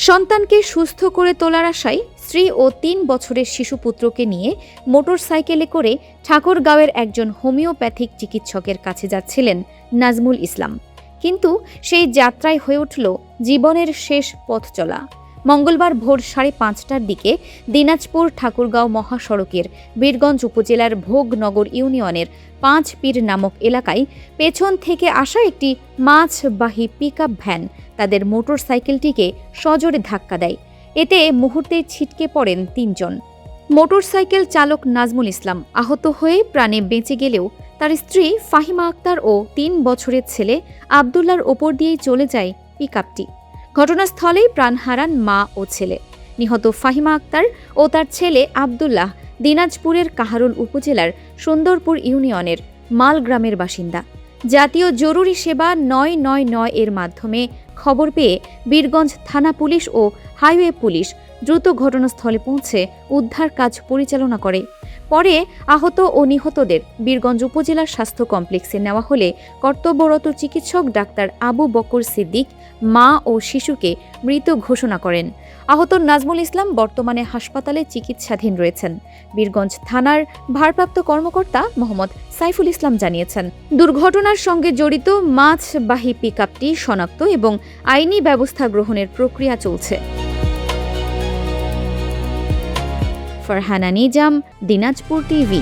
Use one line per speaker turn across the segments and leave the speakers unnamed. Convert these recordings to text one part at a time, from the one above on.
সন্তানকে সুস্থ করে তোলার আশায় স্ত্রী ও ৩ বছরের শিশুপুত্রকে নিয়ে মোটরসাইকেলে করে ঠাকুরগাঁওয়ের একজন হোমিওপ্যাথিক চিকিৎসকের কাছে যাচ্ছিলেন নাজমুল ইসলাম। কিন্তু সেই যাত্রায় হয়ে উঠল জীবনের শেষ পথ চলা। মঙ্গলবার ভোর ৫:৩০টার দিকে দিনাজপুর ঠাকুরগাঁও মহাসড়কের বীরগঞ্জ উপজেলার ভোগনগর ইউনিয়নের ৫ পীর নামক এলাকায় পেছন থেকে আসা একটি মাছবাহী পিকআপ ভ্যান তাদের মোটরসাইকেলটিকে সজোরে ধাক্কা দেয়। এতে মুহূর্তেই ছিটকে পড়েন ৩ জন। মোটরসাইকেল চালক নাজমুল ইসলাম আহত হয়ে প্রাণে বেঁচে গেলেও তার স্ত্রী ফাহিমা আক্তার ও ৩ বছরের ছেলে আবদুল্লার ওপর দিয়েই চলে যায় পিকআপটি। ঘটনাস্থলেই প্রাণ হারান মা ও ছেলে। নিহত ফাহিমা আক্তার ও তার ছেলে আবদুল্লাহ দিনাজপুরের কাহারোল উপজেলার সুন্দরপুর ইউনিয়নের মাল গ্রামের বাসিন্দা। জাতীয় জরুরি সেবা ৯৯৯ এর মাধ্যমে খবর পেয়ে বীরগঞ্জ থানা পুলিশ ও হাইওয়ে পুলিশ দ্রুত ঘটনাস্থলে পৌঁছে উদ্ধার কাজ পরিচালনা করে। পরে আহত ও নিহতদের বীরগঞ্জ উপজেলা স্বাস্থ্য কমপ্লেক্সে নেওয়া হলে কর্তব্যরত চিকিৎসক ডাক্তার আবু বকর সিদ্দিক মা ও শিশুকে মৃত ঘোষণা করেন। আহত নাজমুল ইসলাম বর্তমানে হাসপাতালে চিকিৎসাধীন রয়েছেন। বীরগঞ্জ থানার ভারপ্রাপ্ত কর্মকর্তা মোহাম্মদ সাইফুল ইসলাম জানিয়েছেন, দুর্ঘটনার সঙ্গে জড়িত মাছবাহী পিকআপটি শনাক্ত এবং আইনি ব্যবস্থা গ্রহণের প্রক্রিয়া চলছে। ফারহানা নিজাম, দিনাজপুর টিভি।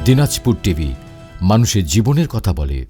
দিনাজপুর টিভি মানুষের জীবনের কথা বলে।